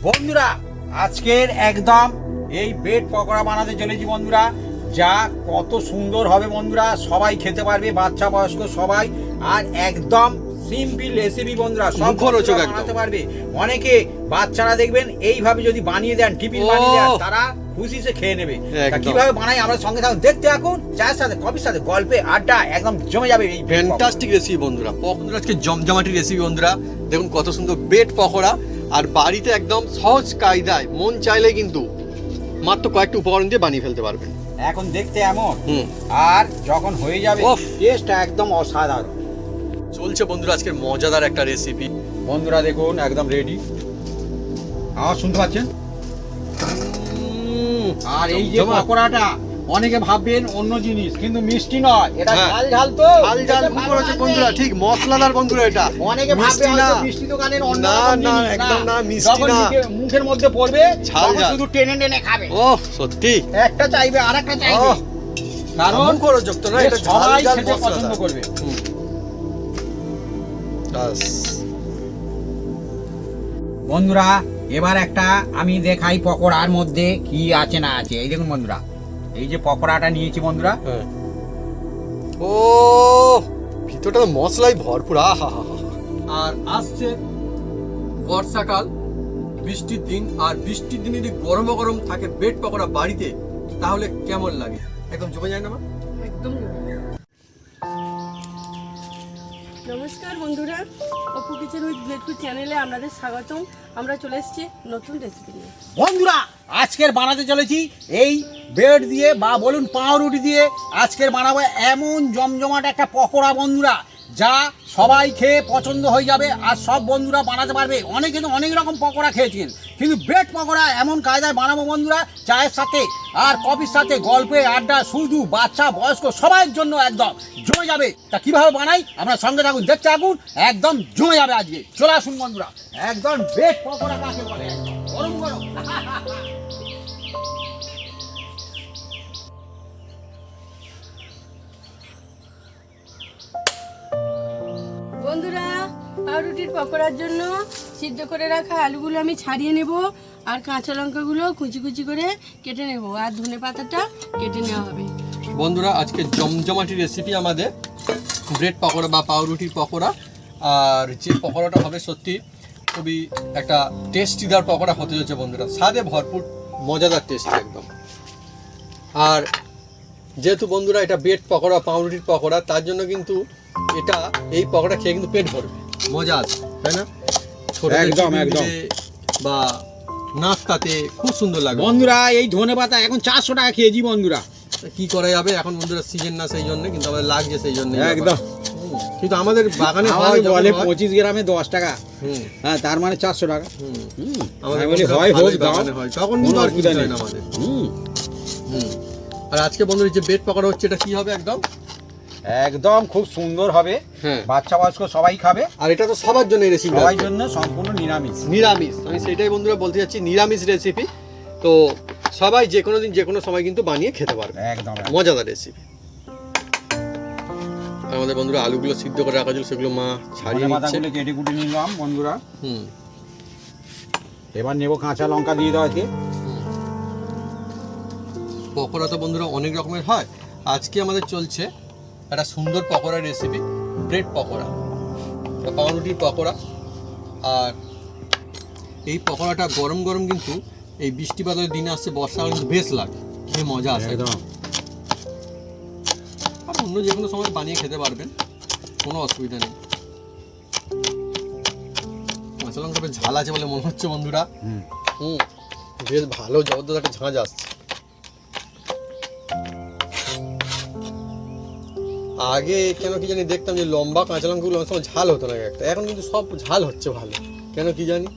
বন্ধুরা আজকের একদম এই ব্রেড পকোড়া বানাতে চলেছি বন্ধুরা, যা কত সুন্দর হবে বন্ধুরা, সবাই খেতে পারবে, বাচ্চা বয়স্ক সবাই। আর একদম সিম্পল রেসিপি বন্ধুরা, সব মুখরোচক একদম বানাতে পারবে। অনেকে বাচ্চারা দেখবেন এইভাবে যদি বানিয়ে দেন, টিফিন বানিয়ে দেন, তারা খুশি সে খেয়ে নেবে। তা কিভাবে বানাই আমরা সঙ্গে থাকুন, দেখতে থাকুন। চায়ের সাথে কফির সাথে গল্পে আড্ডা একদম জমে যাবে। এই ফ্যান্টাস্টিক রেসিপি বন্ধুরা, বন্ধুরা আজকে জমজমাটি রেসিপি বন্ধুরা। দেখুন কত সুন্দর ব্রেড পকোড়া, আর বাড়িতে একদম সহজ কায়দায় মন চাইলে কিন্তু মাত্র কয়েকটা উপকরণ দিয়ে বানিয়ে ফেলতে পারবেন। এখন দেখতে এমন, আর যখন হয়ে যাবে টেস্ট একদম অসাধারণ। চলছে বন্ধুরা আজকের মজাদার একটা রেসিপি। বন্ধুরা দেখুন একদম রেডি, আওয়াজ শুনতে পাচ্ছেন? আর এই যে পকোড়াটা অনেকে ভাববেন অন্য জিনিস, কিন্তু মিষ্টি নয়, এটা ঝাল ঝাল। তো ঝাল ঝাল মুখরোচক বন্ধুরা, ঠিক মশলাদার বন্ধুরা। এটা অনেকে ভাববে হয়তো মিষ্টি দোকানের অন্য না, একদম না, মিষ্টি না। মুখের মধ্যে পড়বে ঝাল ঝাল, শুধু টেনে টেনে খাবে। ওহ সত্যি, একটা চাইবে আর একটা চাইবে, কারণ মুখরোচক তো না, এটা ঝাল ঝাল পছন্দ করবে। বন্ধুরা এবার একটা আমি দেখাই পকোড়ার মধ্যে কি আছে না আছে। এই দেখুন বন্ধুরা, এই যে পকোড়াটা নিয়েছি বন্ধুরা, ও ভিতরটা মশলাই ভরপুর। আহা, আর আসছে বর্ষাকাল, বৃষ্টির দিন, আর বৃষ্টির দিনে যদি গরম গরম থাকে ব্রেড পকোড়া বাড়িতে, তাহলে কেমন লাগে? একদম জমে যায় না মা? একদম। নমস্কার বন্ধুরা, অপু কিচেন উইথ ব্লেডফুড চ্যানেলে আপনাদের স্বাগতম। আমরা চলে এসেছি নতুন রেসিপি নিয়ে। বন্ধুরা আজকের বানাতে চলেছি এই ব্রেড দিয়ে বা বলুন পাউরুটি দিয়ে আজকের বানাবো এমন জমজমাট একটা পকোড়া বন্ধুরা, যা সবাই খেয়ে পছন্দ হয়ে যাবে আর সব বন্ধুরা বানাতে পারবে। অনেকে তো অনেক রকম পকোড়া খেয়েছেন, কিন্তু ব্রেড পকোড়া এমন কায়দায় বানাবো বন্ধুরা, চায়ের সাথে আর কফির সাথে গল্পে আড্ডা, শুধু বাচ্চা বয়স্ক সবার জন্য একদম জমে যাবে। তা কিভাবে বানাই আমরা সঙ্গে থাকুন, দেখতে থাকুন, একদম জমে যাবে আজকে। চলে আসুন বন্ধুরা, একদম ব্রেড পকোড়া কাকে বলে, গরম গরম। বন্ধুরা পাউরুটির পকোড়ার জন্য সিদ্ধ করে রাখা আলুগুলো আমি ছাড়িয়ে নেব, আর কাঁচা লঙ্কাগুলো কুচি কুচি করে কেটে নেব, আর ধনে পাতাটা কেটে নেওয়া হবে। বন্ধুরা আজকে জমজমাটি রেসিপি আমাদের ব্রেড পকোড়া বা পাউরুটির পকোড়া। আর যে পকোড়াটা হবে সত্যি খুবই একটা টেস্টিদার পকোড়া হতে চলেছে বন্ধুরা, স্বাদে ভরপুর, মজাদার টেস্ট একদম। আর যেহেতু বন্ধুরা এটা ব্রেড পকোড়া পাউরুটির পকোড়া, তার জন্য কিন্তু এটা এই পকোড়া খেয়ে কিন্তু পেট ভরবে, মজা আছে, তাই না? একদম একদম, বা নাস্তাতে খুব সুন্দর লাগবে বন্ধুরা। এই ধনে পাতা এখন 400 টাকা কেজি বন্ধুরা। কি করা যাবে, এখন বন্ধুরা সিজন না, সেই জন্য কিন্তু আমাদের লাগছে, সেই জন্য একদম। কিন্তু আমাদের বাগানে বলে 25 গ্রামে 10 টাকা, হ্যাঁ তার মানে 400 টাকা। আমাদের বলি হয় হোক দাও, তখন কোনো অসুবিধা নেই আমাদের। আর আজকে বন্ধুরা যে ব্রেড পকোড়া হচ্ছে, এটা কি হবে? একদম একদম খুব সুন্দর হবে, বাচ্চা বয়স্ক সবাই খাবে। আর এটা তো সবার জন্য রেসিপি, সবার জন্য সম্পূর্ণ নিরামিষ। নিরামিষ, আমি সেটাই বন্ধুরা বলতে যাচ্ছি, নিরামিষ রেসিপি। তো সবাই যে কোনো দিন যে কোনো সময় কিন্তু বানিয়ে খেতে পারবে, একদম মজাদার রেসিপি। আমাদের বন্ধুরা আলুগুলো সিদ্ধ করে রাখা ছিল, সেগুলো মা ছাড়িয়ে নিচ্ছে, কেটে কুটে নিলাম বন্ধুরা। এবার নেব কাঁচা লঙ্কা দিয়ে দেওয়া আছে। পকোড়া তো বন্ধুরা অনেক রকমের হয়, আজকে আমাদের চলছে একটা সুন্দর পকোড়ার রেসিপি, ব্রেড পকোড়া বা পাউরুটির পকোড়া। আর এই পকোড়াটা গরম গরম কিন্তু এই বৃষ্টি বাদলের দিনে আসছে, বর্ষাকাল কিন্তু বেশ লাগে, খেয়ে মজা আসে একদম। আর অন্য যে কোনো সময় বানিয়ে খেতে পারবেন, কোনো অসুবিধা নেই। কাঁচা লঙ্কা বেশ ঝাল আছে বলে মনে হচ্ছে বন্ধুরা। বেশ ভালো জবরদস্ত একটা ঝাঁঝ আসছে। আগে কেন কি জানি দেখতাম যে লম্বা কাঁচা লঙ্কাগুলো অনেক সময় ঝাল হতো না একটা, এখন কিন্তু সব ঝাল হচ্ছে ভালো, কেন কি জানি।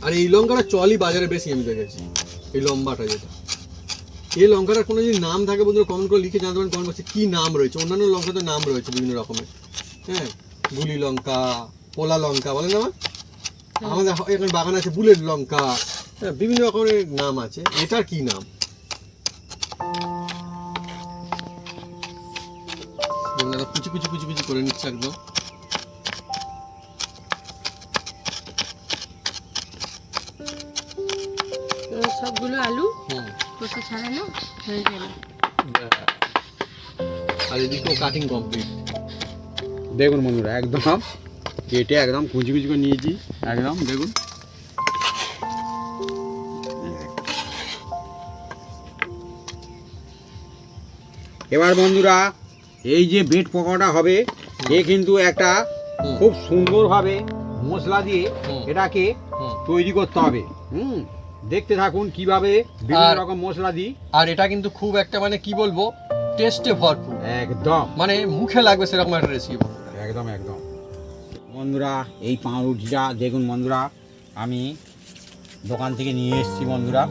আর এই লঙ্কাটা চলই বাজারে বেশি, আমি দেখেছি এই লম্বাটা যেটা। এই লঙ্কাটার কোনো যদি নাম থাকে বন্ধুরা কমেন্ট করে লিখে জানাতে পারেন, কমেন্ট করছে কী নাম রয়েছে। অন্যান্য লঙ্কাতে নাম রয়েছে বিভিন্ন রকমের, গুলি লঙ্কা, পোলা লঙ্কা বলে না, আমাদের এখানে বাগান আছে বুলেট লঙ্কা, বিভিন্ন রকমের নাম আছে। এটার কি নাম? কুচি কুচি কুচি কুচি করে নিচ্ছে একদম। সবগুলো আলু হুম খোসা ছাড়ানো হয়ে গেল। আর এদিকেও কাটিং কমপ্লিট। দেখুন বন্ধুরা একদম কেটে একদম কুচি কুচি করে নিয়েছি একদম দেখুন। এবার বন্ধুরা এই যে বেড পকোড়া হবে এ কিন্তু একটা খুব সুন্দরভাবে মশলা দিয়ে এটাকে তৈরি করতে হবে। দেখতে থাকুন কিভাবে বিভিন্ন রকম মশলা দিই। আর এটা কিন্তু খুব একটা মানে কি বলবো টেস্টে ভরপুর, একদম মানে মুখে লাগবে সেরকম একটা রেসিপি। একদম একদম বন্ধুরা এই পাউরুটিটা দেখুন বন্ধুরা আমি দোকান থেকে নিয়ে এসেছি বন্ধুরা।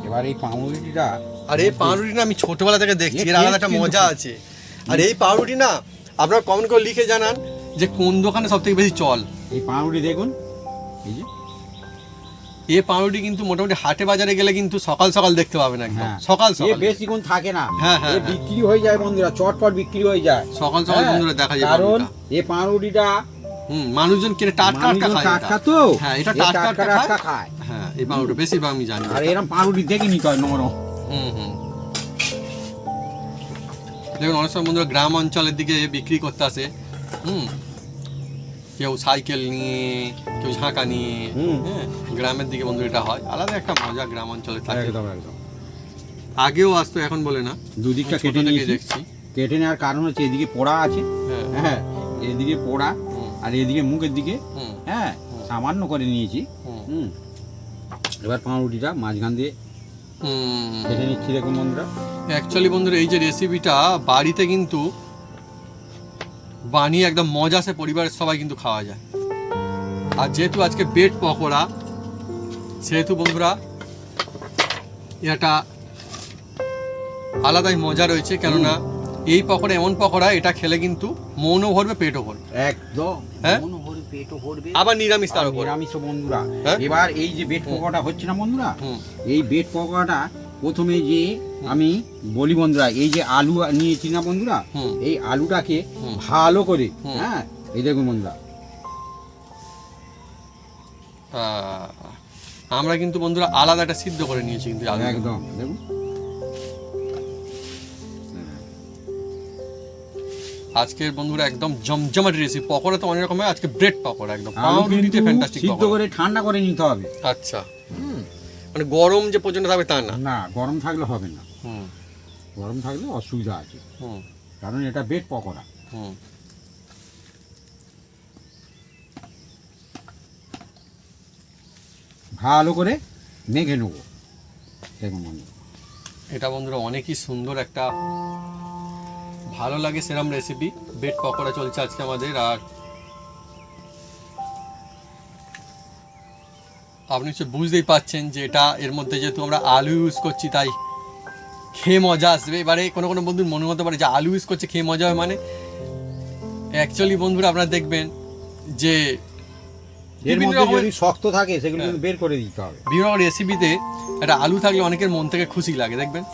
এবার এই পাউরুটিটা, আর এই পাউরুটি না আমি ছোটবেলা থেকে দেখছি, এর আলাদা একটা মজা আছে। আর এই পাউরুটি না আপনারা কমেন্ট করে লিখে জানান যে কোন দোকানে সব থেকে বেশি চল। এই পাউরুটি দেখুন, এই যে এই পাউরুটি কিন্তু মোটামুটি হাটে বাজারে গেলে কিন্তু সকাল সকাল দেখতে পাবেন একদম সকাল এ সকাল, বেশিক্ষণ থাকে না, হ্যাঁ, হ্যাঁ, এ বিক্রি হয়ে যায় বন্ধুরা, চটপট বিক্রি হয়ে যায় সকাল সকাল হ্যাঁ, বন্ধুরা দেখা যায় কারণ পাউরুটিটা। এই পাউরুটিটা মানুষজন কিনে টাটকা টাটকা মানুষজন খায় টাটকা এটা। তো, হ্যাঁ এটা এ টাটকা টাটকা টাটকা টাটকা খায়। খায়। হ্যাঁ এই পাউরুটি বেশিরভাগ আমি জানি। আর এরকম পাউরুটি দেখে নিতে হয় নরম। হুম দেখুন অনেক সময় বন্ধুরা গ্রাম অঞ্চলের দিকে বিক্রি করতে আসে, কেউ সাইকেল নিয়ে, কেউ ঝাঁকা নিয়ে, হ্যাঁ গ্রামের দিকে বন্ধু এটা হয়, আলাদা একটা মজা গ্রাম অঞ্চলে থাকে। একদম একদম আগেও আসতো, এখন বলে না, দুদিকটা ছোট কেটে থেকে নিয়েছি। দেখছি। কেটে নেওয়ার কারণ হচ্ছে এদিকে পোড়া আছে, হ্যাঁ হ্যাঁ এদিকে পোড়া আর এদিকে মুখের দিকে হুম হ্যাঁ সামান্য করে নিয়েছি। হুম এবার পাউরুটিটা মাঝখান দিয়ে কেটে নিচ্ছি দেখুন বন্ধুরা। অ্যাকচুয়ালি বন্ধুরা এই যে রেসিপিটা বাড়িতে কিন্তু বানিয়ে একদম মজা সে পরিবারের সবাই কিন্তু খাওয়া যায়। আর যেহেতু আজকে বেড পকোড়া সেহেতু বন্ধুরা এটা আলাদাই মজা রয়েছে, কেননা এই পকোড়া এমন পকোড়া এটা খেলে কিন্তু মনও ভরবে পেটও ভরবে একদম হ্যাঁ? মনও ভরবে, পেটও ভরবে, আবার নিরামিষ তার আর উপর। নিরামিষ বন্ধুরা। হ্যাঁ? এবার এই যে বেড পকোড়া হচ্ছে না বন্ধুরা, হুম এই বেড পকোড়াটা প্রথমে যে আমি বলি বন্ধুরা, এই যে আলু নিয়েছি না বন্ধুরা, হুম এই আলুটাকে হুম। ভালো করে হুম। হ্যাঁ এই দেখুন বন্ধুরা, আমরা কিন্তু বন্ধুরা আলাদা একটা সিদ্ধ করে নিয়েছি কিন্তু আলু। একদম দেখুন আজকের বন্ধুরা একদম জমজমাটি রেসিপি। পকোড়া তো অনেক রকম হয়, আজকে ব্রেড পকোড়া একদম আলু পাউরুটিতে কিন্তু ফ্যান্টাস্টিক সিদ্ধ পকোড়া। করে ঠান্ডা করে নিতে হবে। আচ্ছা মানে গরম যে পর্যন্ত থাকবে তা না। না গরম থাকলে হবে না, হুম গরম থাকলে অসুবিধা আছে, হুম কারণ এটা বেড পকোড়া। হুম ভালো করে মেখে নেবো দেখুন বন্ধু। এটা বন্ধুরা অনেকই সুন্দর একটা ভালো লাগে সেরকম রেসিপি। বেড পকোড়া চলছে আজকে আমাদের। আর আপনি নিশ্চয়ই বুঝতেই পাচ্ছেন যে এটা এর মধ্যে যেহেতু আমরা আলু ইউজ করছি তাই খেয়ে মজা আসবে। এবারে কোনো কোনো বন্ধুর মনে হতে পারে যে আলু ইউজ করছে খেয়ে মজা হবে, মানে অ্যাকচুয়ালি বন্ধুরা আপনারা দেখবেন যে এর বিভিন্ন মধ্যে রকমের- যদি শক্ত থাকে সেগুলো হ্যাঁ। কিন্তু বের করে দিতে হবে। বিভিন্ন রকম রেসিপিতে একটা আলু থাকলে অনেকের মন থেকে খুশি লাগে দেখবেন।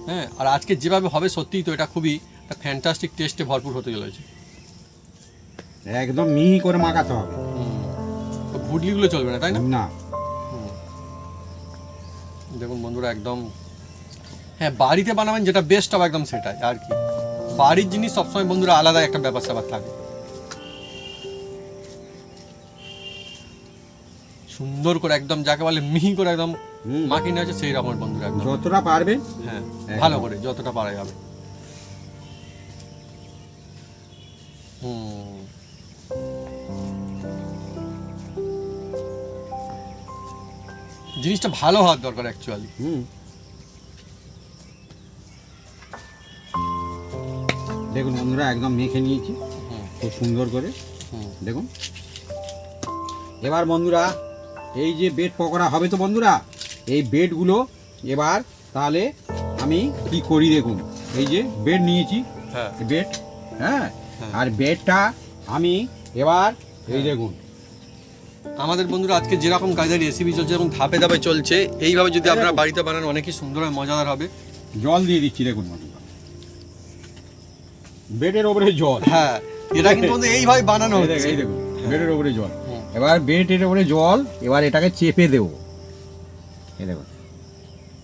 হ্যাঁ আর আজকে যেভাবে হবে সত্যিই তো এটা খুবই একটা ফ্যান্টাস্টিক টেস্টে ভরপুর হতে চলেছে। একদম মিহি করে মাখাতে হবে, তো ঘুটলিগুলো চলবে না তাই না? না দেখুন বন্ধুরা একদম হ্যাঁ বাড়িতে বানাবেন যেটা বেস্ট হবে একদম সেটাই আর কি। বাড়ির জিনিস সবসময় বন্ধুরা আলাদা একটা ব্যাপার স্যাপার থাকে। সুন্দর করে একদম যাকে বলে মিহি করে একদম মাখিয়ে নেওয়া আছে সেই রকমের বন্ধুরা একদম। যতটা পারবে হ্যাঁ একদম। ভালো করে যতটা পারা যাবে। জিনিসটা ভালো হওয়ার দরকার অ্যাকচুয়ালি। দেখুন বন্ধুরা একদম মেখে নিয়েছি খুব সুন্দর করে দেখুন। এবার বন্ধুরা এই যে বেড পকোড়া হবে তো বন্ধুরা, এই বেডগুলো এবার তাহলে আমি কি করি দেখুন। এই যে বেড নিয়েছি, হ্যাঁ বেড হ্যাঁ, হ্যাঁ। আর বেডটা আমি এবার এই দেখুন আমাদের বন্ধুরা আজকে যেরকম কাজের রেসিপি চলছে যেরকম ধাপে ধাপে চলছে, এইভাবে যদি আপনারা বাড়িতে বানান অনেকই সুন্দর আর মজাদার হবে। জল দিয়ে দিচ্ছি দেখুন বন্ধুরা, বেডের ওপরে জল। হ্যাঁ এটা কিন্তু বন্ধু এইভাবে বানানো এই হচ্ছে। দেখুন, বেডের ওপরে জল। হুম। এবার বেডের ওপরে জল, এবার এটাকে চেপে দেবো এই দেখুন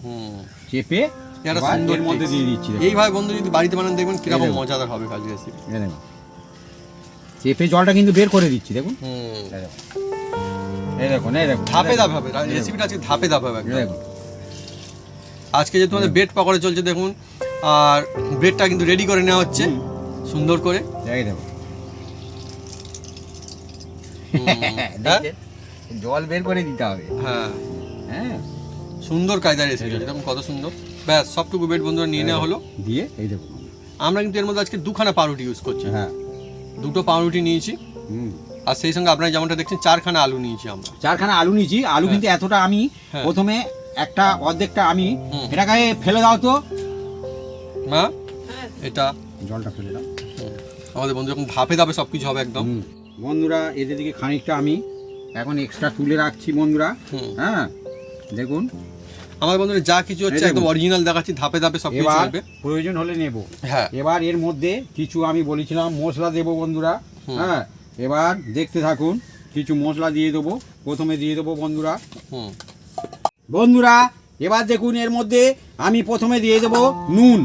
হুম চেপে এটা এবার সুন্দর এর মধ্যে taste। দিয়ে দিচ্ছি দেখুন। এইভাবে বন্ধু যদি বাড়িতে বানান দেখবেন কিরকম দেখুন। মজাদার হবে কাজ রেসিপি। এই দেখুন চেপে জলটা কিন্তু বের করে দিচ্ছি দেখুন। হুম এই দেখুন এই দেখুন এই দেখুন ধাপে ধাপে হবে রেসিপিটা আজকে ধাপে ধাপে হবে এই একদম। দেখুন আজকে যে তোমাদের ব্রেড পকোড়া চলছে দেখুন, আর ব্রেডটা কিন্তু রেডি করে নেওয়া হচ্ছে সুন্দর করে। এই দেখুন হুম, হ্যাঁ? দেখছেন? জল বের করে দিতে হবে। হ্যাঁ হ্যাঁ সুন্দর কায়দার রেসিপি দেখুন কত সুন্দর। ব্যাস সবটুকু ব্রেড বন্ধুরা নিয়ে নেওয়া হলো। দিয়ে এই দেখুন আমরা কিন্তু এর মধ্যে আজকে দুখানা পাউরুটি ইউজ করছি, হ্যাঁ দুটো পাউরুটি নিয়েছি, হুম আর সেই সঙ্গে আপনারা যেমনটা দেখছেন 4খানা আলু নিয়েছি আমরা। চারখানা আলু নিয়েছি। আলু কিন্তু এতটা আমি হ্যাঁ। প্রথমে একটা অর্ধেকটা আমি হুম। এটাকে ফেলে দাও তো, মা এটা জলটা ফেলে দাও। আমাদের বন্ধু যখন ধাপে ধাপে সব কিছু হবে একদম। হুম। বন্ধুরা এদের দিকে খানিকটা আমি এখন এক্সট্রা তুলে রাখছি বন্ধুরা। হুম। হ্যাঁ দেখুন আমাদের বন্ধুরা যা কিছু হচ্ছে এই একদম দেখুন। অরিজিনাল দেখাচ্ছি, ধাপে ধাপে সব কিছু এবার হবে। প্রয়োজন হলে নেব। হ্যাঁ এবার এর মধ্যে কিছু আমি বলেছিলাম মশলা দেব বন্ধুরা। হুম। হ্যাঁ এবার দেখতে থাকুন, কিছু মশলা দিয়ে দেবো। প্রথমে দিয়ে দেবো বন্ধুরা, হুম বন্ধুরা এবার দেখুন এর মধ্যে আমি প্রথমে দিয়ে দেবো নুন।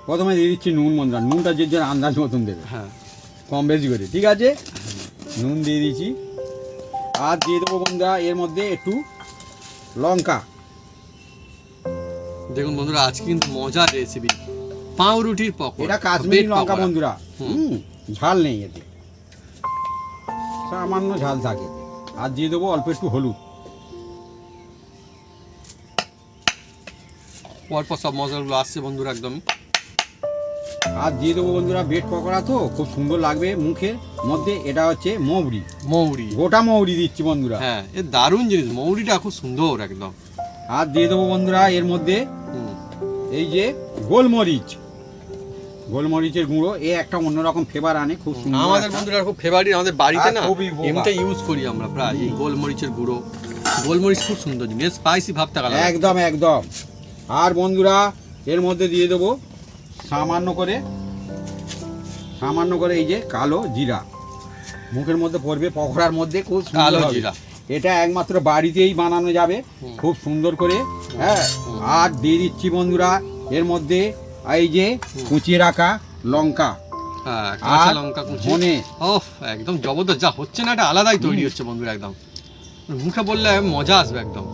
প্রথমে দিয়ে দিচ্ছি নুন বন্ধুরা, নুনটা যে যার আন্দাজ মতন দেবে, হ্যাঁ কম বেশি করে, ঠিক আছে। নুন দিয়ে দিয়েছি। আর দিয়ে দেবো বন্ধুরা এর মধ্যে একটু লঙ্কা। দেখুন বন্ধুরা আজকে কিন্তু মজার রেসিপি পাউরুটির পকোড়া। এটা কাশ্মীরি bread লঙ্কা পকোড়া। বন্ধুরা। হুম। ঝাল নেই এতে, সামান্য ঝাল থাকে। আর দিয়ে দেবো অল্প একটু হলুদ। পরপর সব মশলাগুলো আসছে বন্ধুরা একদম। আর দিয়ে দেবো বন্ধুরা ব্রেড পকোড়া তো খুব সুন্দর লাগবে মুখের মধ্যে। এটা হচ্ছে মৌরি, মৌরি। গোটা মৌরি দিচ্ছি বন্ধুরা। হ্যাঁ এ দারুণ জিনিস, মৌরিটা খুব সুন্দর একদম। আর দিয়ে দেবো বন্ধুরা এর মধ্যে হুম। এই যে গোলমরিচ, গোলমরিচের গুঁড়ো। এ একটা অন্যরকম ফ্লেভার আনে, খুব সুন্দর আমাদের একটা। বন্ধুরা খুব ফেভারিট, আমাদের বাড়িতে আর না খুবই বোবা। এমনিতে ইউজ করি আমরা প্রায় এই গোলমরিচের গুঁড়ো। গোলমরিচ খুব সুন্দর জিনিস, স্পাইসি ভাব থাকা লাগে। একদম একদম। আর বন্ধুরা এর মধ্যে দিয়ে দেবো সামান্য করে এই যে কালো জিরা। মুখের মধ্যে পড়বে পকোড়ার মধ্যে, খুব সুন্দর কালো হবে। জিরা। এটা একমাত্র বাড়িতেই বানানো যাবে হুম। খুব সুন্দর করে। হ্যাঁ হুম। আর দিয়ে দিচ্ছি বন্ধুরা এর মধ্যে এই যে কুচিয়ে রাখা লঙ্কা হ্যাঁ কাঁচা আর লঙ্কা কুচি। ধনে। ওফ একদম জবরদস্ত, যা হচ্ছে না এটা আলাদাই তৈরি হচ্ছে বন্ধুরা একদম। মুখে বললে মজা আসবে একদম।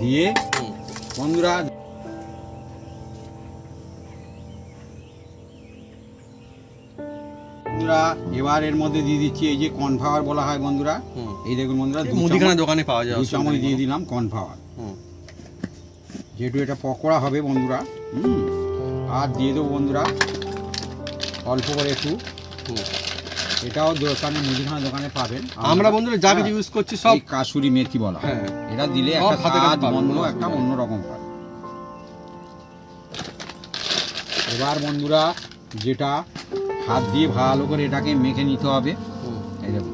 দিয়ে হুম। বন্ধুরা এবার এর মধ্যে দিয়ে দিচ্ছি এই যে কর্নফ্লাওয়ার বলা হয় বন্ধুরা। হুম। এই দেখুন বন্ধুরা এই মুদিখানা দোকানে পাওয়া যায়। 2 চামচ দিয়ে দিলাম কর্নফ্লাওয়ার, হুম। যেহেতু এটা পকোড়া হবে বন্ধুরা। আর দিয়ে দেবো বন্ধুরা অল্প করে একটু, হুম। এটাও দোকানে মুদিখানা দোকানে পাবেন। আমরা বন্ধুরা যা কিছু ইউজ করছি সব এই কাসুরি মেথি বলা হয়। হ্যাঁ। এটা দিলে সব একটা হাতে কাছে স্বাদ পাবেন, গন্ধ কোনো একটা অসুবিধা নেই। অন্যরকম হয়। এবার বন্ধুরা যেটা হাত দিয়ে ভালো করে এটাকে মেখে নিতে হবে। হুম। এই দেখুন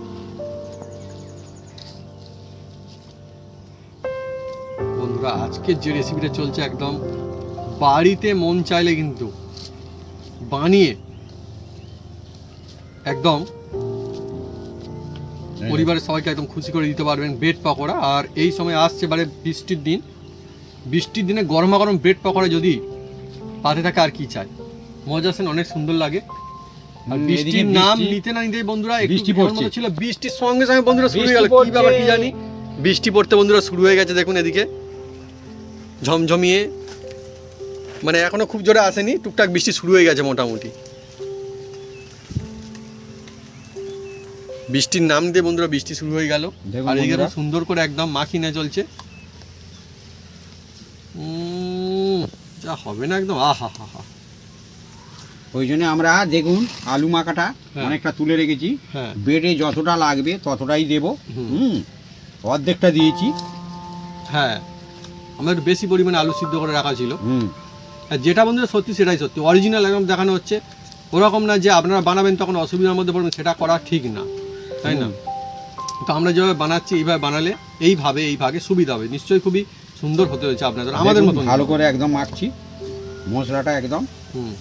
বন্ধুরা আজকের যে রেসিপিটা চলছে একদম বাড়িতে মন চাইলে কিন্তু বানিয়ে একদম পরিবারের সবাইকে একদম খুশি করে দিতে পারবেন ব্রেড পকোড়া। আর এই সময় আসছে বারে বৃষ্টির দিন, বৃষ্টির দিনে গরমা গরম ব্রেড পকোড়া যদি পাতে থাকে আর কি চাই। মজা আসেন, অনেক সুন্দর লাগে। আর এদিকে বৃষ্টির নাম বৃষ্টি- নিতে না নিতেই বন্ধুরা একটু বৃষ্টি বিপদের পড়ছে। মতো ছিল, বৃষ্টির সঙ্গে সঙ্গে বন্ধুরা শুরু হয়ে গেল, বৃষ্টি কি ব্যাপার কি পড়ছে। জানি। বৃষ্টি পড়তে বন্ধুরা শুরু হয়ে গেছে দেখুন এদিকে ঝমঝমিয়ে, মানে এখনো খুব জোরে আসেনি, টুকটাক বৃষ্টি শুরু হয়ে গেছে মোটামুটি। বৃষ্টির নাম দিয়ে বন্ধুরা বৃষ্টি শুরু হয়ে গেল। দেখুন আর এদিকে বন্ধুরা। খুব সুন্দর করে একদম মাখিয়ে চলছে। যা হবে না একদম, আহা হা হা। ওই জন্য আমরা দেখুন আলু মাখাটা হ্যাঁ। অনেকটা তুলে রেখেছি। হ্যাঁ ব্রেডে যতটা লাগবে ততটাই দেব। হুম। অর্ধেকটা দিয়েছি। হ্যাঁ আমার একটু বেশি পরিমাণে আলু সিদ্ধ করে রাখা ছিল। হুম আর যেটা বন্ধুরা সত্যি সেটাই সত্যি, অরিজিনাল একদম দেখানো হচ্ছে। ওরকম না যে আপনারা বানাবেন তখন অসুবিধার মধ্যে পড়বেন, সেটা করা ঠিক না, তাই না? তো আমরা যেভাবে বানাচ্ছি এইভাবে বানালে এই ভাগে সুবিধা হবে, নিশ্চয়ই খুবই সুন্দর হতে হয়েছে আপনাদের, আমাদের দেখুন, মতন। ভালো করে একদম মাখছি মশলাটা একদম। হুম।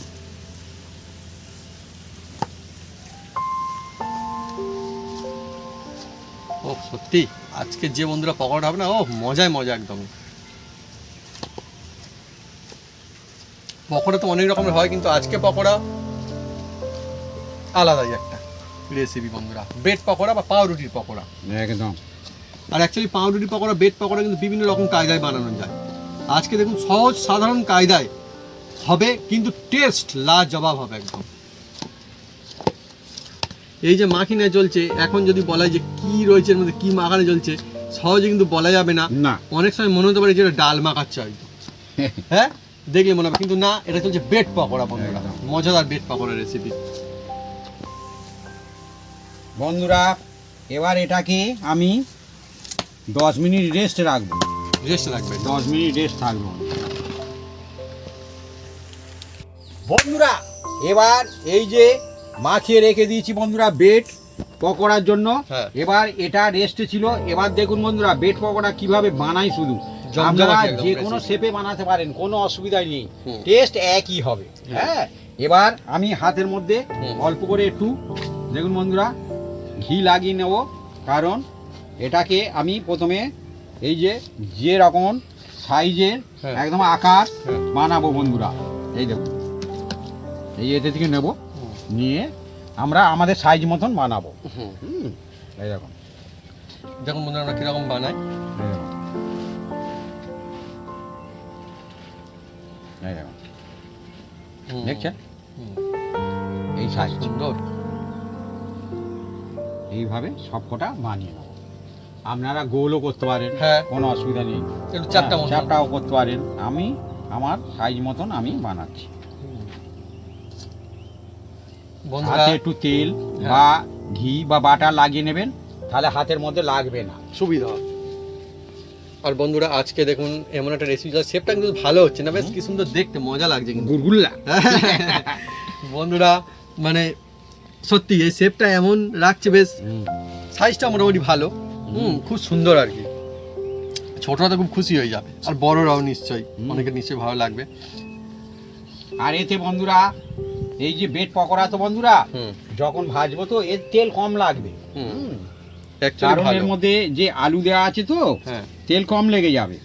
সত্যি আজকে যে বন্ধুরা পকোড়া হবে না, ও মজায় মজা একদম। পকোড়া তো অনেক রকমের হয়, কিন্তু আজকে পকোড়া আলাদাই একটা রেসিপি বন্ধুরা। ব্রেড পকোড়া বা পাউরুটির পকোড়া একদম। আর অ্যাকচুয়ালি পাউরুটি পকোড়া, ব্রেড পকোড়া কিন্তু বিভিন্ন রকম কায়দায় বানানো যায়। আজকে দেখুন সহজ সাধারণ কায়দায় হবে, কিন্তু টেস্ট লাজবাব হবে একদম। এই যে মাখিনে চলছে, এখন যদি বলা যায় যে কি রয়েছে এর মধ্যে, কি মাখানে চলছে, সহজে কিন্তু বলা যাবে না। না, অনেক সময় মনে হতে পারে যে এটা ডাল মাখাচ্ছে হয়তো, হ্যাঁ দেখলে মনে হবে, কিন্তু না, এটা চলছে ব্রেড পকোড়া বন্ধুরা, মজাদার ব্রেড পকোড়া রেসিপি। বন্ধুরা এবার এটাকে আমি 10 মিনিট রেস্ট রাখবো। রেস্ট লাগবে 10 মিনিট রেস্ট থাকবো বন্ধুরা। এবার এই যে মাখিয়ে রেখে দিয়েছি বন্ধুরা ব্রেড পকোড়ার জন্য, হ্যাঁ। এবার এটা রেস্টে ছিল। এবার দেখুন বন্ধুরা ব্রেড পকোড়া কিভাবে বানাই, শুধু আপনারা জমজমাটি একদম যে কোনো recipe। শেপে বানাতে পারেন, কোনো অসুবিধাই নেই, হুম। টেস্ট একই হবে। হ্যাঁ, এবার আমি হাতের মধ্যে হুম। অল্প করে একটু দেখুন বন্ধুরা ঘি লাগিয়ে নেব, কারণ এটাকে আমি প্রথমে এই যে রকম সাইজের হ্যাঁ। একদম আকার হ্যাঁ। বানাবো বন্ধুরা। এই দেখুন, এই এতে থেকে নেব, নিয়ে আমরা আমাদের সাইজ মতন বানাবো। এই দেখুন, দেখুন বন্ধুরা আমরা কিরকম বানাই। এই দেখুন, এই দেখুন, দেখছেন এই সাইজ, সুন্দর। এইভাবে সবকটা বানিয়ে নেব। আপনারা গোলও করতে পারেন, হ্যাঁ। কোনো অসুবিধা নেই, একটু চাপটা মতো। চাপটাও করতে পারেন। আমি আমার সাইজ মতন আমি বানাচ্ছি। বন্ধুরা হাতে একটু তেল হ্যাঁ। বা ঘি বা বাটার লাগিয়ে নেবেন, তাহলে হাতের মধ্যে লাগবে না। সুবিধা হয়। আর বন্ধুরা আজকে দেখুন এমন একটা রেসিপি, শেপটা কিন্তু ভালো হচ্ছে না, বেশ কি সুন্দর দেখতে, মজা লাগছে কিন্তু গুড়গুল্লা বন্ধুরা। মানে সত্যি এই শেপটা এমন রাখছে, বেশ সাইজটা মোটামুটি ভালো, খুব সুন্দর আর কি। ছোটরা তো খুব খুশি হয়ে যাবে, আর বড়রাও নিশ্চয়ই, অনেকের নিশ্চয়ই ভালো লাগবে। আর এতে বন্ধুরা এই যে ব্রেড পকোড়া তো বন্ধুরা হুম যখন ভাজবো তো এর তেল কম লাগবে, হুম কারণ অ্যাকচুয়ালি এর মধ্যে যে আলু দেওয়া আছে তো হ্যাঁ। তেল কম লেগে যাবে।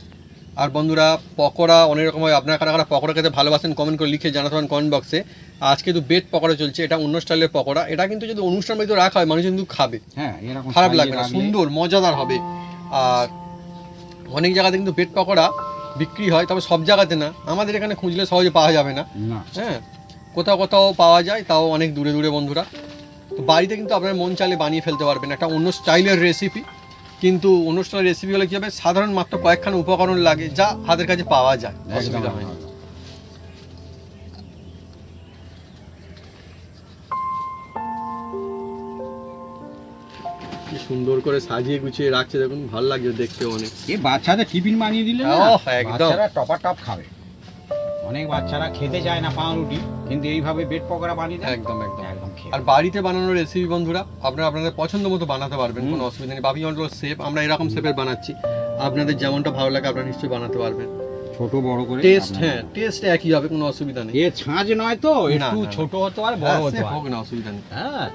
আর বন্ধুরা পকোড়া অনেক রকম হয়, আপনারা কারা কারা পকোড়া খেতে ভালোবাসেন কমেন্ট করে লিখে জানাতে পারেন কমেন্ট বক্সে। আজকে তো ব্রেড পকোড়া চলছে, এটা অন্য স্টাইলের পকোড়া। এটা কিন্তু যদি অনুষ্ঠান বাড়িতে রাখা হয় মানুষ কিন্তু খাবে, হ্যাঁ, এরকম খারাপ সাইজে লাগবে না, রাখলে- সুন্দর মজাদার হবে। আর অনেক জায়গাতে কিন্তু ব্রেড পকোড়া বিক্রি হয়, তবে সব জায়গাতে না, আমাদের এখানে খুঁজলে সহজে পাওয়া যাবে না। না, হ্যাঁ, কোথাও কোথাও পাওয়া যায়, তাও অনেক দূরে দূরে বন্ধুরা। তো বাড়িতে কিন্তু আপনার মন চাইলে বানিয়ে ফেলতে পারবেন, একটা অন্য স্টাইলের রেসিপি। কিন্তু অনুষ্ঠানের রেসিপি হলে কী হবে, সাধারণ মাত্র কয়েকখানা উপকরণ লাগে, যা হাতের কাছে পাওয়া যায়, অসুবিধা হয় না। কি সুন্দর করে সাজিয়ে গুছিয়ে রাখছে, দেখুন ভালো লাগছে দেখতে অনেক। এই বাচ্চাদের টিফিন বানিয়ে দিলে না, ওহ, একদম। বাচ্চারা টপা টপ খাবে। অনেক বাচ্চারা খেতে চায় না পাউরুটি, কিন্তু এইভাবে ব্রেড পকোড়া বানিয়ে দেয়, একদম একদম একদম খেয়ে আর বাড়িতে বানানোর রেসিপি বন্ধুরা আপনারা আপনাদের পছন্দ মতো বানাতে পারবেন, কোনো অসুবিধা নেই। বাপি অন্টল শেপ, আমরা এরকম শেপের বানাচ্ছি, আপনাদের যেমনটা ভালো লাগে আপনারা নিশ্চয়ই বানাতে পারবেন। ছোট বড় করে টেস্ট, আপনারা- হ্যাঁ টেস্ট একই হবে, কোনো অসুবিধা নেই। এ ছাঁচ নয় তো, একটু না, ছোট হতে পারে, বড় হ্যাঁ, হতে সে পারে। হোক না, অসুবিধা নেই। হ্যাঁ,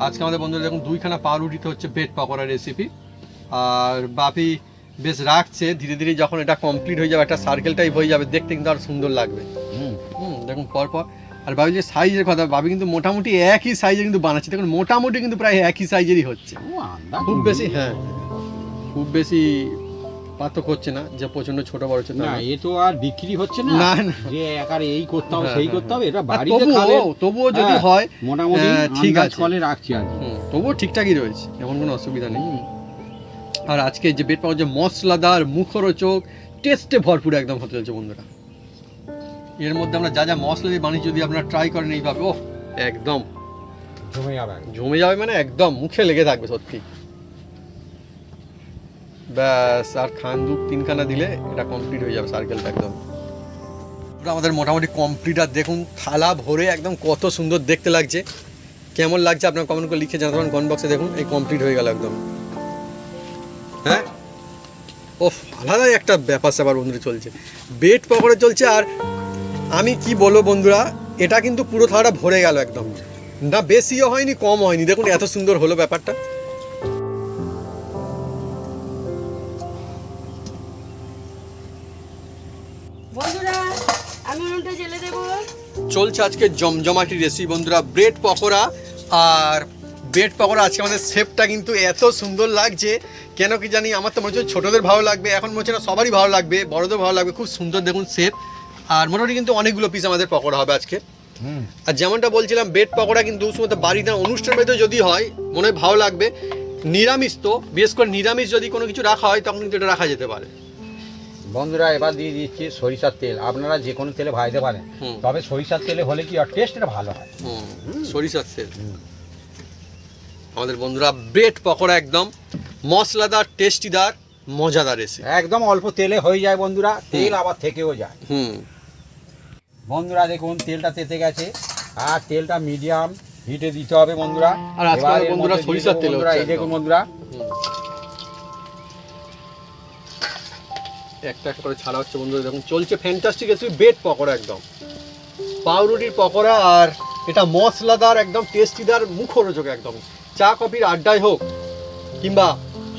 আজকে আমাদের বন্ধুরা দেখুন 2খানা পাউরুটিতে হচ্ছে ব্রেড পকোড়া রেসিপি। আর বাপি বেশ রাখছে, ধীরে ধীরে যখন এটা কমপ্লিট হয়ে যাবে, একটা সার্কেল টাইপ হয়ে যাবে, দেখতে কিন্তু আর সুন্দর লাগবে। দেখুন পরপর। আর বাবি যে সাইজের কথা, বাবি কিন্তু মোটামুটি একই সাইজে কিন্তু বানাচ্ছে, দেখুন মোটামুটি কিন্তু প্রায় একই সাইজেরই হচ্ছে, ও আন্দাজ খুব বেশি, হ্যাঁ খুব বেশি পার্থক্য হচ্ছে না যে প্রচন্ড ছোট বড় হচ্ছে, না, এ তো আর বিক্রি হচ্ছে না, না, না। যে একারে এই করতে হবে হ্যাঁ, সেই হ্যাঁ, করতে হবে, এটা আর বাড়িতে খালে তবুও যদি হ্যাঁ, হয় মোটামুটি ঠিক আন্দাজ আছে। কলে রাখছি আর কি। তবুও ঠিকঠাকই রয়েছে, এমন কোনো অসুবিধা নেই। আর আজকে যে ব্রেড পাওয়া যে মশলাদার, মুখরোচক, টেস্টে ভরপুর একদম হতে চলছে বন্ধুরা। এর মধ্যে আমরা যা যা মশলা দিয়ে বানিয়ে যদি আপনারা ট্রাই করেন এইভাবে, ও একদম জমে যাবে। জমে যাবে, মানে একদম মুখে লেগে থাকবে সত্যি। ব্যাস, আর খান 2-3খানা দিলে এটা কমপ্লিট হয়ে যাবে সার্কেলটা একদম। পুরো আমাদের মোটামুটি কমপ্লিট। আর দেখুন থালা ভরে একদম কত সুন্দর দেখতে লাগছে, কেমন লাগছে আপনার কমেন্ট করে লিখে জানাতে পারেন কমেন্ট বক্সে। দেখুন এই কমপ্লিট হয়ে গেল একদম, হ্যাঁ ওফ, আলাদাই একটা ব্যাপার স্যাপার বন্ধুরা চলছে, ব্রেড পকোড়া চলছে। আর আমি কি বলবো বন্ধুরা, এটা কিন্তু পুরো থালাটা ভরে গেল একদম, না বেশিও হয়নি কম হয়নি, দেখুন এত সুন্দর হলো ব্যাপারটা। বন্ধুরা আমি উনুনটা জ্বেলে দেবো। চলছে আজকে জমজমাটি রেসিপি বন্ধুরা, ব্রেড পকোড়া। আর ব্রেড পকোড়া আজকে আমাদের শেপটা কিন্তু এত সুন্দর লাগছে, কেন কি জানি আমার তো মনে হচ্ছে ছোটোদের ভালো লাগবে, এখন মনে হচ্ছে না সবারই ভালো লাগবে, বড়দের ভালো লাগবে। খুব সুন্দর দেখুন শেপ। আর মোটামুটি কিন্তু অনেকগুলো পিস আমাদের পকোড়া হবে আজকে। আর যেমনটা বলছিলাম ব্রেড পকোড়া কিন্তু শুধুমাত্র বাড়িতে অনুষ্ঠান বাড়িতে যদি হয় মনে হয় ভালো লাগবে। নিরামিষ তো বিশেষ করে নিরামিষ যদি কোনো কিছু রাখা হয় তখন কিন্তু এটা রাখা যেতে পারে। বন্ধুরা এবার দিয়ে দিচ্ছি সরিষার তেল, আপনারা যে কোনো তেলে ভাজতে পারেন, তবে সরিষার তেলে হলে কি আর টেস্টটা ভালো হয়। সরিষার তেল। আমাদের বন্ধুরা ব্রেড পকোড়া একদম মশলাদার, টেস্টিদার, মজাদার রেসিপি। একদম অল্প তেলে হয়ে যায় বন্ধুরা, তেল আবার থেকেও যায়। বন্ধুরা দেখুন তেলটা তেতে গেছে, আর তেলটা মিডিয়াম হিটে দিতে হবে বন্ধুরা। আর আজকে এবার এর বন্ধুরা মধ্যে সরিষার দিয়ে তেল দেবো বন্ধুরা, হচ্ছে এই দেখুন একদম। বন্ধুরা একটা একটা করে ছাড়া হচ্ছে বন্ধুরা, দেখুন চলছে ফ্যান্টাস্টিক রেসিপি ব্রেড পকোড়া একদম পাউরুটির পকোড়া। আর এটা মশলাদার, একদম টেস্টিদার, মুখরোচক একদম। চা কফির আড্ডায় হোক কিংবা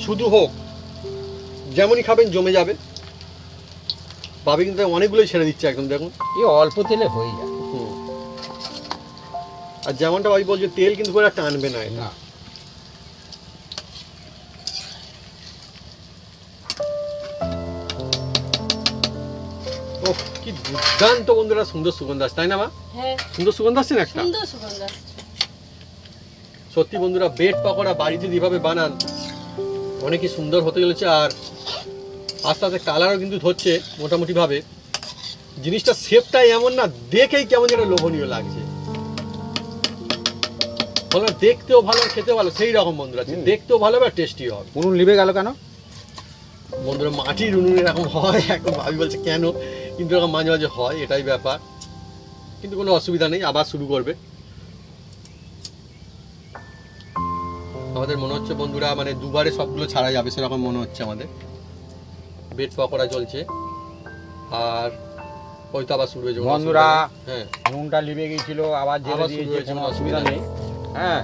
শুধু হোক, যেমনই খাবেন জমে যাবে। ভাবি কিন্তু অনেকগুলোই ছেড়ে দিচ্ছে একদম দেখুন। এই অল্প তেলে হয়ে যায়। আর যেমনটা ভাবি বলছে তেল কিন্তু করে টানবে না এটা। না ওহ কি দুর্দান্ত বন্ধুরা, সুন্দর সুগন্ধ আসছে তাই না মা? হ্যাঁ সুন্দর সুগন্ধ আসছে না একটা? সুন্দর সুগন্ধ আসছে। সত্যি বন্ধুরা ব্রেড পকোড়া বাড়িতে যেভাবে বানান অনেকই সুন্দর হতে চলেছে। আর আস্তে আস্তে কালারও কিন্তু ধরছে মোটামুটিভাবে। জিনিসটা শেপটাই এমন না, দেখেই কেমন যেন লোভনীয় লাগছে। বলো দেখতেও ভালো খেতেও ভালো, সেই রকম বন্ধুরা। দেখতেও ভালো আর টেস্টিও হবে। উনুন লিবে গেল কেন বন্ধুরা মাটির উনুন এরকম হয়, এখন ভাবি বলছে কেন, কিন্তু এরকম মাঝে মাঝে হয়, এটাই ব্যাপার। কিন্তু কোনো অসুবিধা নেই, আবার শুরু করবে। আমাদের মনে হচ্ছে বন্ধুরা মানে দুবারে সবগুলো ছাড়া যাবে সেরকম মনে হচ্ছে আমাদের। ব্রেড পকোড়া চলছে আর হয়তো আবার শুরু হয়ে যাবে বন্ধুরা। হ্যাঁ উনুনটা লিবে গিয়েছিল, আবার জেলে আবার শুরু দিয়েছে, হয়েছে, কোনো কোনো অসুবিধা অসুবিধা নেই। হ্যাঁ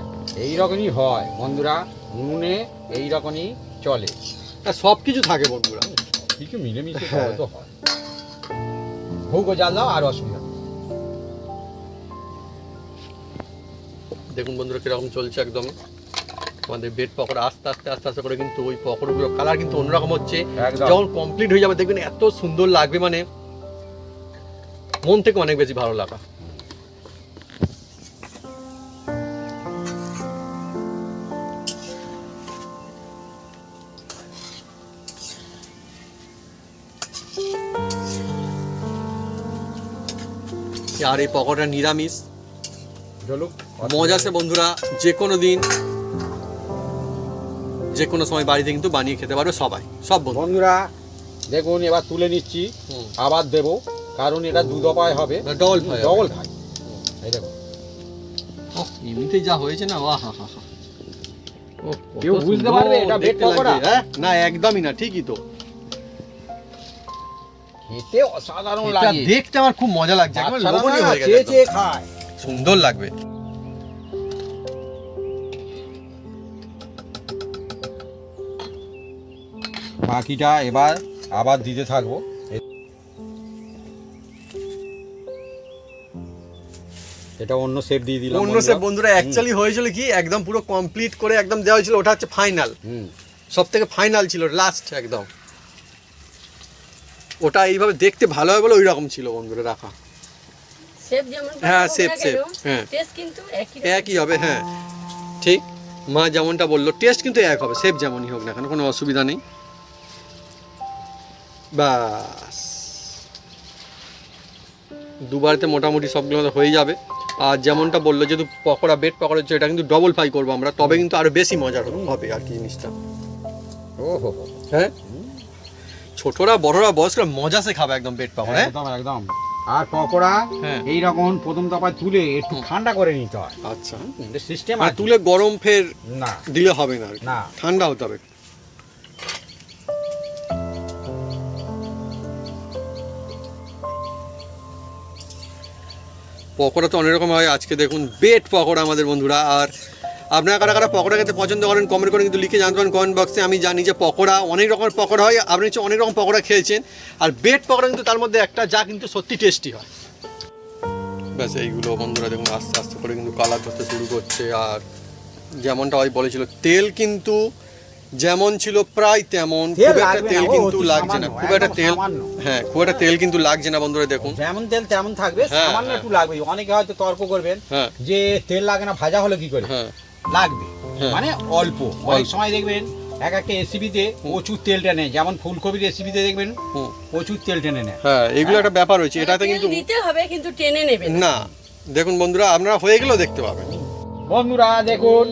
এইরকমই হয় বন্ধুরা, উনুনে এইরকমই চলে, আর সব কিছু থাকে বন্ধুরা। কিছু মিলেমিশে হ্যাঁ। তো হয়। ভোগও জাল দাও আর অসুবিধা নেই। দেখুন বন্ধুরা কিরকম চলছে একদম আমাদের ব্রেড পকোড়া। আস্তে আস্তে আস্তে আস্তে করে কিন্তু ওই পকোড়াগুলোর কালার কিন্তু অন্যরকম হচ্ছে। একদম। যখন কমপ্লিট হয়ে যাবে দেখবেন এত সুন্দর লাগবে, মানে মন থেকে অনেক বেশি ভালো লাগা। আর এই পকোড়া নিরামিষ চলুক, মজা আছে বন্ধুরা। যে কোনো দিন যে কোনো সময় বাড়িতে কিন্তু বানিয়ে খেতে পারবে সবাই, সব বন্ধু। বন্ধুরা দেখুন এবার তুলে নিচ্ছি, আবার দেবো, কারণ এটা দু দফায় হবে, ডবল ফ্রাই ডবল খাই। এই দেখো এমনিতেই যা হয়েছে না, ওয়া হা হা হা। কেউ বুঝতে পারবে এটা ব্রেড পকোড়া? হ্যাঁ না একদমই না, ঠিকই তো। খেতে অসাধারণ এটা লাগে, দেখতে আমার খুব মজা লাগছে, একবার বাচ্চারা লোভনীয় না হয়ে গেছে চেয়ে একদম। চেয়ে খায়। সুন্দর লাগবে। বাকিটা এবার আবার দিতে থাকবো। এটা অন্য শেপ দিয়ে দিলাম অন্য সব বন্ধুরা অ্যাকচুয়ালি হয়েছিল কি একদম পুরো কমপ্লিট করে একদম দেওয়া হয়েছিল, ওটা হচ্ছে ফাইনাল, সব থেকে ফাইনাল ছিল, লাস্ট একদম। ওটা এইভাবে দেখতে ভালো হয় বলে ওই রকম ছিল বন্ধুরা রাখা। শেপ যেমন হ্যাঁ, shape, হ্যাঁ। টেস্ট কিন্তু একই একই হবে, হ্যাঁ ঠিক। মা যেমনটা বললো টেস্ট কিন্তু এক হবে, শেপ যেমনই হোক না কেন, কোনো অসুবিধা নেই। বাস দুবারতে মোটামুটি সবগুলো আমাদের হয়ে যাবে। আর যেমনটা বললো যেহেতু পকোড়া ব্রেড পকোড়া হচ্ছে, এটা কিন্তু ডবল ফ্রাই করবো আমরা, তবে কিন্তু আরো বেশি মজার হবে আর কি জিনিসটা। ওহো হ্যাঁ ছোটরা বড়রা বয়স্করা মজা সে খাবে একদম ব্রেড পকোড়া। হ্যাঁ একদম একদম। আর পকোড়া হ্যাঁ। এইরকম প্রথম দফা তুলে একটু ঠান্ডা করে নিতে হয়, আচ্ছা। সিস্টেম আর তুলে গরম ফের না দিলে হবে না আর কি। না। ঠান্ডা হতে হবে। পকোড়া তো অনেক রকম হয়, আজকে দেখুন বেড পকোড়া আমাদের বন্ধুরা। আর আপনারা কারা কারা পকোড়া খেতে পছন্দ করেন কমেন্ট করে কিন্তু লিখে জানতে পারেন কমেন্ট বক্সে। আমি জানি যে পকোড়া অনেক রকমের পকোড়া হয়, আপনি হচ্ছে অনেক রকম পকোড়া খেয়েছেন, আর বেড পকোড়া কিন্তু তার মধ্যে একটা যা কিন্তু সত্যি টেস্টি হয়। ব্যাস এইগুলো বন্ধুরা দেখুন আস্তে আস্তে করে কিন্তু কালার ধরতে শুরু করছে। আর যেমনটা ওই বলেছিল, তেল কিন্তু যেমন ছিল প্রায় তেমন, খুব একটা তেল কিন্তু লাগছে না, খুব একটা তেল, হ্যাঁ খুব একটা তেল কিন্তু লাগছে না বন্ধুরা দেখুন। যেমন তেল তেমন থাকবে, হ্যাঁ, সামান্য হ্যাঁ। একটু লাগবে। অনেকে হয়তো তর্ক করবেন হ্যাঁ যে তেল লাগে না, ভাজা হলো কি করে? হ্যাঁ লাগবে, হ্যাঁ। মানে অল্প। অনেক সময় দেখবেন এক একটা রেসিপিতে প্রচুর তেল টেনে, যেমন ফুলকপির রেসিপিতে দেখবেন হুম। প্রচুর তেল টেনে নেয়। হ্যাঁ এগুলো একটা ব্যাপার হয়েছে, এটাতে তেল কিন্তু দিতে হবে কিন্তু টেনে নেবে না। না। দেখুন বন্ধুরা আপনারা হয়ে গেলেও দেখতে পাবেন। বন্ধুরা দেখুন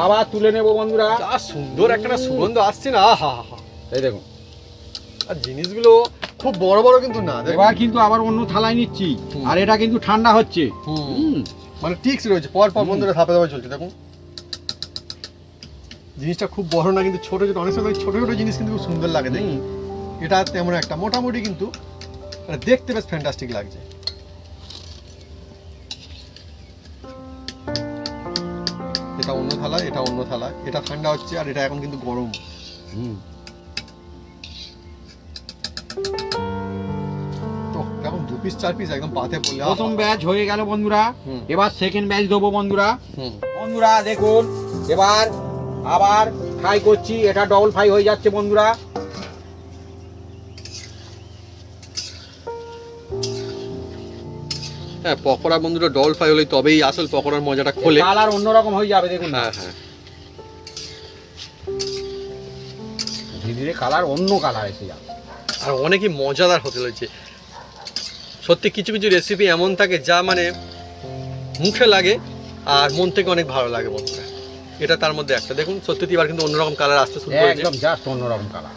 আবার তুলে নেব বন্ধুরা। যা সুন্দর একটা সুগন্ধ আসছে না, আহা হা। এই দেখুন, আর জিনিসগুলো খুব বড় বড় কিন্তু না, দেখুন এবার কিন্তু আবার অন্য থালায় নিচ্ছি, আর এটা কিন্তু ঠান্ডা হচ্ছে। হুম। মানে টিক্স রয়েছে, পর পর বন্ধুরা ধাপে ধাপে চলছে। দেখুন জিনিসটা খুব বড় না, কিন্তু ছোট ছোট, অনেক সময় ছোট ছোট জিনিস কিন্তু খুব সুন্দর লাগে দেখুন। এটা তেমন একটা মোটামুটি কিন্তু মানে দেখতে বেশ ফ্যান্টাস্টিক লাগছে। এটা অন্য থালা, এটা অন্য থালা, এটা ঠান্ডা হচ্ছে আর এটা এখন কিন্তু গরম। তো এখন 2 পিস 4 পিস একদম পাতে পড়লে প্রথম ব্যাচ হয়ে গেল বন্ধুরা, হুম। এবার সেকেন্ড ব্যাচ দেবো বন্ধুরা। হুম। বন্ধুরা দেখুন এবার আবার ফ্রাই করছি, এটা ডবল ফ্রাই হয়ে যাচ্ছে বন্ধুরা। হ্যাঁ পকোড়া বন্ধুরা ডল ফ্রাই হলে তবেই আসল পকোড়ার মজাটা খোলে। কালার অন্যরকম হয়ে যাবে দেখুন। হ্যাঁ হ্যাঁ ধীরে ধীরে কালার অন্য কালার এসে যাবে। আর অনেকই মজাদার হতে চলেছে সত্যি। কিছু কিছু রেসিপি এমন থাকে যা মানে মুখে লাগে আর মন থেকে অনেক ভালো লাগে বন্ধুরা। এটা তার মধ্যে একটা। দেখুন সত্যি এবার কিন্তু অন্যরকম কালার আসতে শুরু করেছে, একদম জাস্ট অন্যরকম কালার।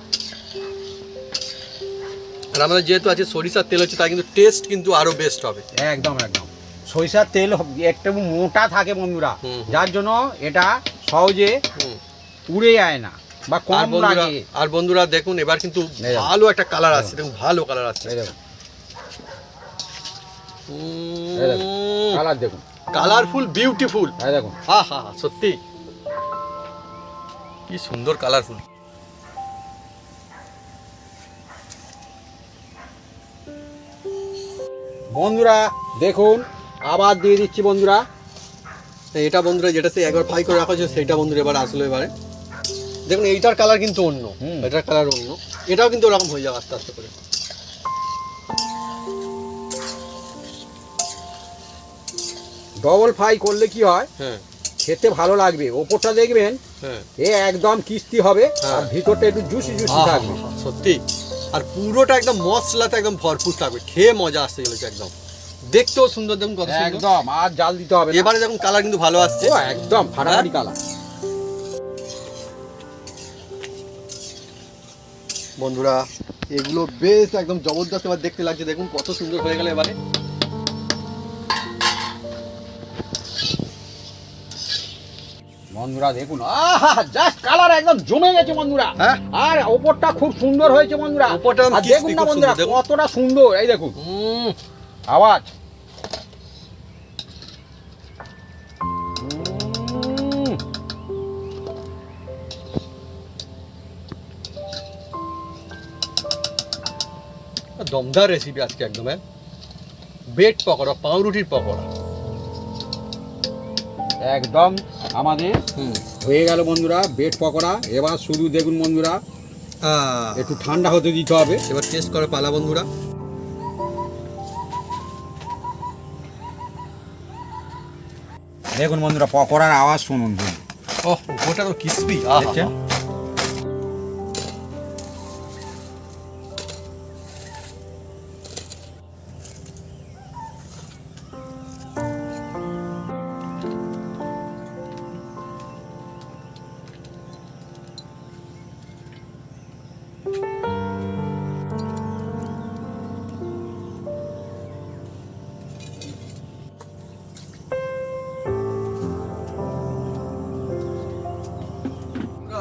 আর আমাদের যেহেতু আছে সরিষার তেল হচ্ছে, তাই কিন্তু টেস্ট কিন্তু আরো বেস্ট হবে। একদম একদম সরিষার তেল একটু মোটা থাকে বন্ধুরা, হুম। যার জন্য এটা সহজে হুম। উড়ে যায় না বা আর কম বন্ধুরা লাগে। দেখুন এবার কিন্তু এই দেখুন। ভালো একটা কালার আসছে, দেখুন ভালো কালার আসছে। এই দেখুন কালার দেখুন, কালারফুল বিউটিফুল। এই দেখুন। হা হা হা, সত্যি কি সুন্দর কালারফুল। বন্ধুরা দেখুন আবার দিয়ে দিচ্ছি বন্ধুরা। এটা বন্ধুরা যেটা সে একবার ফ্রাই করে রাখা হয়েছে সেটা বন্ধুরা এবার আসলো। এবারে দেখুন এইটার কালার কিন্তু অন্য, এটার কালার অন্য, এটাও কিন্তু ওরকম হয়ে যাবে আস্তে আস্তে করে। ডবল ফ্রাই করলে কি হয়, হ্যাঁ খেতে ভালো লাগবে। ওপরটা দেখবেন হ্যাঁ এ একদম কিস্তি হবে, হ্যাঁ। আর ভিতরটা একটু জুসি জুসি থাকবে। সত্যি। আর পুরোটা একদম মশলাতে একদম ভরপুর থাকবে, খেয়ে মজা আসতে চলেছে একদম। দেখতেও সুন্দর, দেখুন কত সুন্দর। একদম আর জাল দিতে হবে না। এবারে দেখুন কালার কিন্তু ভালো আসছে, ও একদম ফাটাফাটি কালার। বন্ধুরা এগুলো বেশ একদম জবরদস্ত এবার দেখতে লাগছে। দেখুন কত সুন্দর হয়ে গেল এবারে। বন্ধুরা দেখুন, আহা জাস্ট কালার একদম জমে গেছে বন্ধুরা। হ্যাঁ। আর ওপরটা খুব সুন্দর হয়েছে বন্ধুরা। ওপরটা আর crispy, দেখুন না খুব বন্ধুরা সুন্দর, দেখুন। কতটা সুন্দর, এই দেখুন আওয়াজ। দমদার রেসিপি আজকে একদম। হ্যাঁ বেড পকোড়া, পাউরুটির পকোড়া একদম আমাদের হুম। হয়ে গেল বন্ধুরা বেড পকোড়া। এবার শুধু দেখুন বন্ধুরা একটু ঠান্ডা হতে দিতে হবে। এবার টেস্ট করে পালা বন্ধুরা। দেখুন বন্ধুরা পকোড়ার আওয়াজ শুনুন। ওহ ওটা তো ক্রিসপি। দেখছেন?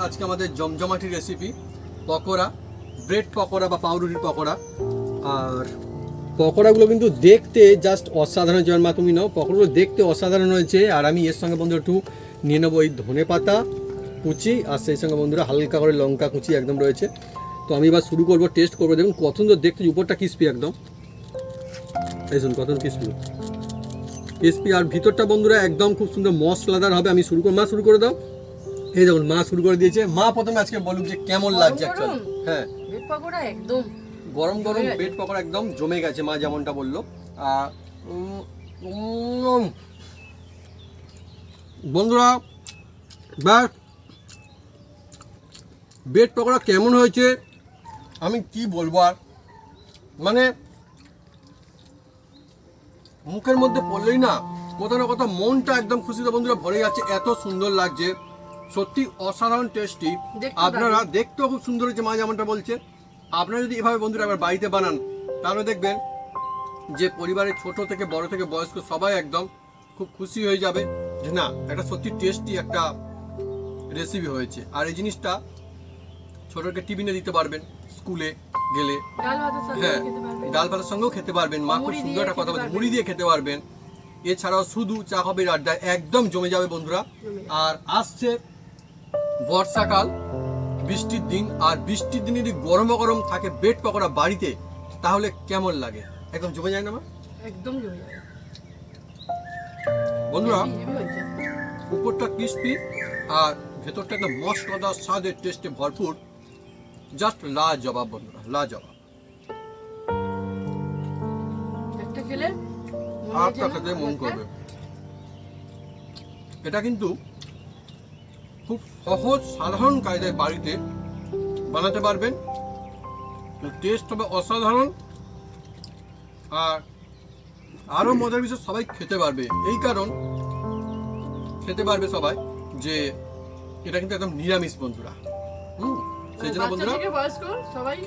আজকে আমাদের জমজমাটি রেসিপি পকোড়া, ব্রেড পকোড়া বা পাউরুটির পকোড়া। আর পকোড়াগুলো কিন্তু দেখতে জাস্ট অসাধারণ, যেমন মা তুমি নাও, পকোড়াগুলো দেখতে অসাধারণ হয়েছে। আর আমি এর সঙ্গে বন্ধুরা একটু নিয়ে নেবো এই ধনে পাতা কুচি, আর সেই সঙ্গে বন্ধুরা হালকা করে লঙ্কা কুচি একদম রয়েছে। তো আমি এবার শুরু করবো, টেস্ট করবো। দেখুন কত সুন্দর দেখতে, উপরটা ক্রিস্পি একদম, এই শুনুন কত ক্রিস্পি ক্রিস্পি, আর ভিতরটা বন্ধুরা একদম খুব সুন্দর মশলাদার হবে। আমি শুরু মা শুরু করে দাও। এই দেখুন মা শুরু করে দিয়েছে। মা প্রথমে আজকে বলুক যে কেমন লাগছে অ্যাকচুয়ালি। হ্যাঁ, ব্রেড পকোড়া একদম গরম গরম ব্রেড পকোড়া একদম জমে গেছে মা যেমনটা বললো। আর বন্ধুরা ব্যাস ব্রেড পকোড়া কেমন হয়েছে আমি কি বলবো আর, মানে মুখের মধ্যে পড়লেই না কোথাও না কোথাও মনটা একদম খুশিতে বন্ধুরা ভরে যাচ্ছে, এত সুন্দর লাগছে, সত্যি অসাধারণ টেস্টি। আপনারা দেখতেও খুব সুন্দর হয়েছে মা যেমনটা বলছে। আপনারা যদি এভাবে বন্ধুরা একবার বাড়িতে বানান তাহলে দেখবেন যে পরিবারের ছোট থেকে বড় থেকে বয়স্ক সবাই একদম খুব খুশি হয়ে যাবে যে না একটা সত্যি টেস্টি একটা রেসিপি হয়েছে। আর এই জিনিসটা ছোটকে টিফিনে দিতে পারবেন, স্কুলে গেলে, হ্যাঁ ডাল ভাতের সঙ্গেও খেতে পারবেন। মা খুব সুন্দর একটা কথা বলছে, মুড়ি দিয়ে খেতে পারবেন। এছাড়াও শুধু চা কফির আড্ডা একদম জমে যাবে বন্ধুরা। আর আসছে বর্ষাকাল, বৃষ্টির দিন, আর বৃষ্টির দিনে যদি গরম গরম থাকে ব্রেড পকোড়া বাড়িতে তাহলে কেমন লাগে, একদম জমে যায় না মা? একদম জমে যাবে বন্ধুরা। হেভি হয়েছে। উপরটা ক্রিস্পি আর ভেতরটা একটা মশলাদার স্বাদের টেস্টে ভরপুর, জাস্ট লাজবাব বন্ধুরা, লাজবাব। একটা খেলে আর খেতে মন করবে। এটা কিন্তু খুব সহজ সাধারণ কায়দায় বাড়িতে বানাতে পারবেন, টেস্ট হবে অসাধারণ। আর আরো মজার বিষয়, সবাই খেতে পারবে, এই কারণ খেতে পারবে সবাই যে এটা কিন্তু একদম নিরামিষ বন্ধুরা। সেই জন্য বন্ধুরা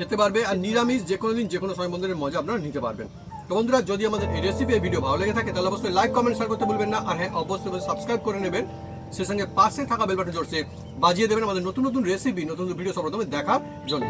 খেতে পারবে, আর নিরামিষ যে কোনো দিন যে কোনো সময় বন্ধুদের মজা আপনারা নিতে পারবেন। তো বন্ধুরা যদি আমাদের এই রেসিপি এই ভিডিও ভালো লেগে থাকে তাহলে অবশ্যই লাইক কমেন্ট শেয়ার করতে ভুলবেন না। আর হ্যাঁ অবশ্যই সাবস্ক্রাইব করে নেবেন, সেই সঙ্গে পাশে থাকা বেল বাটন জোরসে বাজিয়ে দেবেন আমাদের নতুন নতুন রেসিপি নতুন ভিডিও সর্বপ্রথমে দেখার জন্য।